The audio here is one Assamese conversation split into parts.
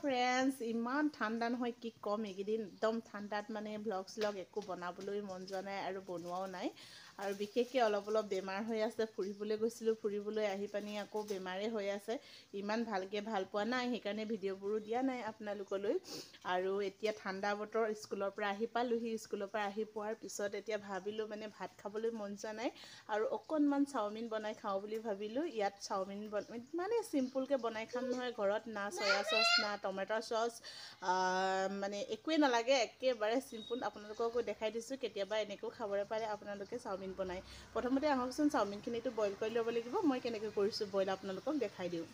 ফ্ৰেণ্ডছ, ইমান ঠাণ্ডা নহয় কি ক'ম, এইকেইদিন একদম ঠাণ্ডাত মানে ভ্লগ শ্লগ একো বনাবলৈ মন যোৱা নাই আৰু বনোৱাও নাই। আৰু বিশেষকৈ অলপ বেমাৰ হৈ আছে। ফুৰিবলৈ গৈছিলোঁ, ফুৰিবলৈ আহি পানি আকৌ বেমাৰে হৈ আছে। ইমান ভালকৈ ভাল পোৱা নাই, সেইকাৰণে ভিডিঅ'বোৰো দিয়া নাই আপোনালোকলৈ। আৰু এতিয়া ঠাণ্ডা বতৰ, স্কুলৰ পৰা আহি পালোহি। স্কুলৰ পৰা আহি পোৱাৰ পিছত এতিয়া ভাবিলোঁ মানে ভাত খাবলৈ মন যোৱা নাই আৰু অকণমান চাওমিন বনাই খাওঁ বুলি ভাবিলোঁ। ইয়াত চাওমিন মানে চিম্পুলকৈ বনাই খাম নহয় ঘৰত, না চয়া চচ না টমেট' চচ, মানে একোৱেই নালাগে, একেবাৰে চিম্পুল। আপোনালোককো দেখাই দিছোঁ, কেতিয়াবা এনেকৈও খাবলৈ পাৰে আপোনালোকে চাওমিন বনাই। প্ৰথমতে আহকচোন, চাওমিনখিনিতো বইল কৰি ল'ব লাগিব। মই কেনেকৈ কৰিছোঁ বইল আপোনালোকক দেখাই দিওঁ।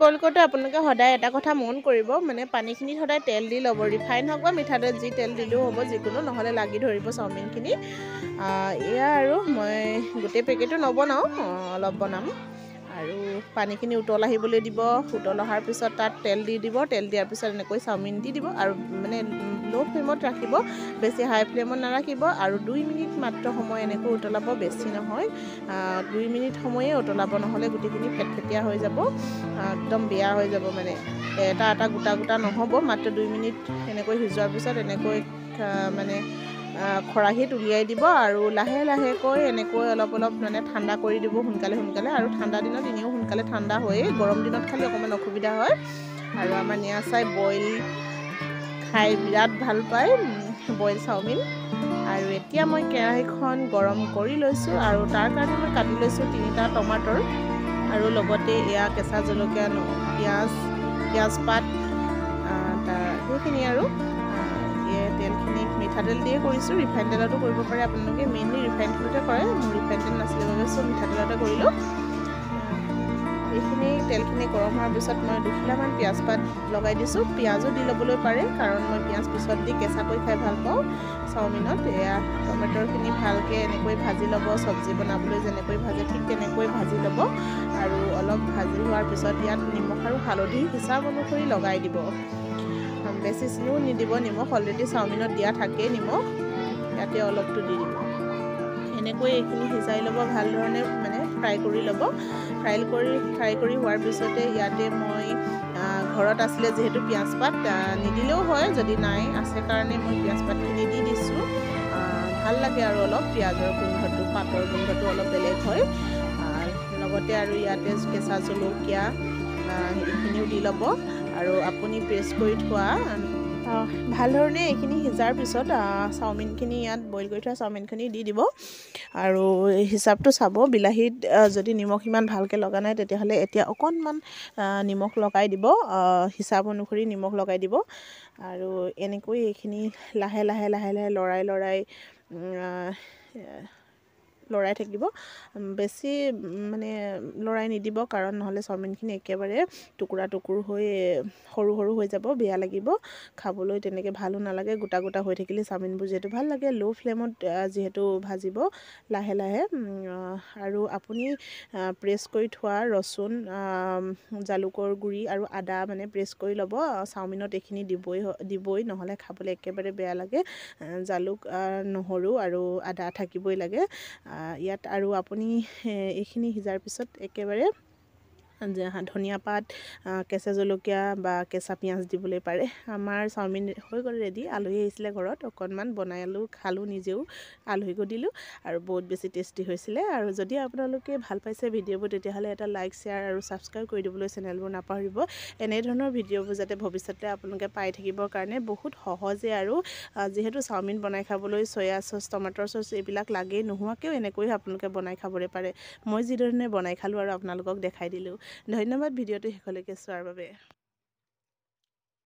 বইল কৰোঁতে আপোনালোকে সদায় এটা কথা মন কৰিব, মানে পানীখিনিত সদায় তেল দি ল'ব। ৰিফাইন হওক বা মিঠাতেল, যি তেল দিলেও হ'ব, যিকোনো, নহ'লে লাগি ধৰিব চাওমিনখিনি। এয়া আৰু মই গোটেই পেকেটো নবনাওঁ, অলপ বনাম। আৰু পানীখিনি উতল আহিবলৈ দিব। উতল অহাৰ পিছত তাত তেল দি দিব। তেল দিয়াৰ পিছত এনেকৈ চাওমিন দি দিব আৰু মানে ল' ফ্লেমত ৰাখিব, বেছি হাই ফ্লেমত নাৰাখিব। আৰু 2 মিনিট মাত্ৰ সময় এনেকৈ উতলাব, বেছি নহয়। 2 মিনিট সময়ে উতলাব, নহ'লে গোটেইখিনি ফেটফেটীয়া হৈ যাব, একদম বেয়া হৈ যাব। মানে এটা গোটা গোটা নহ'ব। মাত্ৰ 2 মিনিট এনেকৈ সিজোৱাৰ পিছত এনেকৈ মানে খৰাহীত উলিয়াই দিব আৰু লাহে লাহেকৈ এনেকৈ অলপ মানে ঠাণ্ডা কৰি দিব সোনকালে। আৰু ঠাণ্ডা দিনত এনেও সোনকালে ঠাণ্ডা হয়েই, গৰম দিনত খালি অকণমান অসুবিধা হয়। আৰু আমাৰ নিয়াচাই বইল খাই বিৰাট ভাল পায়, বইল চাওমিন। আৰু এতিয়া মই কেৰাহীখন গৰম কৰি লৈছোঁ আৰু তাৰ কাৰণে মই কাটি লৈছোঁ 3টা টমাটৰ আৰু লগতে এয়া কেঁচা জলকীয়া, পিঁয়াজ পাত, সেইখিনি আৰু তেলখিনি মিঠাতেল দিয়ে কৰিছোঁ। ৰিফাইন তেলতো কৰিব পাৰে আপোনালোকে, মেইনলি ৰিফাইন তেলতে কৰে। মোৰ ৰিফাইন তেল নাছিলে বাবে চব মিঠাতেলতে কৰিলোঁ। এইখিনি তেলখিনি গৰম হোৱাৰ পিছত মই 2 খিলামান পিঁয়াজ পাত লগাই দিছোঁ। পিঁয়াজো দি ল'বলৈ পাৰে, কাৰণ মই পিঁয়াজ পিছত দি কেঁচাকৈ খাই ভাল পাওঁ চাওমিনত। এয়া টমেটৰখিনি ভালকৈ এনেকৈ ভাজি ল'ব, চব্জি বনাবলৈ যেনেকৈ ভাজে ঠিক তেনেকৈ ভাজি ল'ব। আৰু অলপ ভাজি হোৱাৰ পিছত ইয়াত নিমখ আৰু হালধি হিচাপ অনুসৰি লগাই দিব। বেছিও নিদিব নিমখ, অলৰেডি চাওমিনত দিয়া থাকেই নিমখ, ইয়াতে অলপটো দি দিব। এনেকৈ এইখিনি সিজাই ল'ব ভাল ধৰণে, মানে ফ্ৰাই কৰি ল'ব। ফ্ৰাই কৰি হোৱাৰ পিছতে ইয়াতে মই ঘৰত আছিলে যিহেতু পিঁয়াজ পাত, নিদিলেও হয়, যদি নাই আছে কাৰণে মই পিঁয়াজ পাতখিনি দি দিছোঁ। ভাল লাগে আৰু অলপ পিঁয়াজৰ গোন্ধটো, পাতৰ গোন্ধটো অলপ বেলেগ হয়। লগতে আৰু ইয়াতে কেঁচা জলকীয়া এইখিনিও দি ল'ব। আৰু আপুনি প্ৰেছ কৰি থোৱা ভাল ধৰণে এইখিনি সিজাৰ পিছত চাওমিনখিনি, ইয়াত বইল কৰি থোৱা চাওমিনখিনি দি দিব। আৰু হিচাপটো চাব, বিলাহীত যদি নিমখ ইমান ভালকৈ লগা নাই তেতিয়াহ'লে এতিয়া অকণমান নিমখ লগাই দিব, হিচাপ অনুসৰি নিমখ লগাই দিব। আৰু এনেকৈ এইখিনি লাহে লাহে লৰাই থাকিব। বেছি মানে লৰাই নিদিব, কাৰণ নহ'লে চাওমিনখিনি একেবাৰে টুকুৰা হৈ সৰু হৈ যাব, বেয়া লাগিব খাবলৈ, তেনেকৈ ভালো নালাগে। গোটা গোটা হৈ থাকিলে চাওমিনবোৰ যিহেতু ভাল লাগে। ল' ফ্লেমত যিহেতু ভাজিব লাহে লাহে। আৰু আপুনি প্ৰেছ কৰি থোৱা ৰচুন, জালুকৰ গুড়ি আৰু আদা মানে প্ৰেছ কৰি ল'ব। চাওমিনত এইখিনি দিবই, নহ'লে খাবলৈ একেবাৰে বেয়া লাগে। জালুক, নহৰু আৰু আদা থাকিবই লাগে ইয়াত। আৰু আপুনি এইখিনি সিজাৰ পিছত একেবাৰে ধনিয়া পাত, কেঁচা জলকীয়া বা কেঁচা পিঁয়াজ দিবলৈ পাৰে। আমাৰ চাওমিন হৈ গ'ল ৰেডি। আলহী আহিছিলে ঘৰত, অকণমান বনালোঁ, খালোঁ নিজেও, আলহীকো দিলোঁ আৰু বহুত বেছি টেষ্টি হৈছিলে। আৰু যদি আপোনালোকে ভাল পাইছে ভিডিঅ'বোৰ, তেতিয়াহ'লে এটা লাইক, শ্বেয়াৰ আৰু ছাবস্ক্ৰাইব কৰি দিবলৈ চেনেলবোৰ নাপাহৰিব। এনেধৰণৰ ভিডিঅ'বোৰ যাতে ভৱিষ্যতে আপোনালোকে পাই থাকিবৰ কাৰণে বহুত সহজে, আৰু যিহেতু চাওমিন বনাই খাবলৈ চয়া চচ, টমেটৰ চচ এইবিলাক লাগেই, নোহোৱাকৈও এনেকৈ আপোনালোকে বনাই খাবলৈ পাৰে। মই যিধৰণে বনাই খালোঁ আৰু আপোনালোকক দেখাই দিলোঁ। ধন্যবাদ ভিডিঅ'টো শেষলৈকে চোৱাৰ বাবে।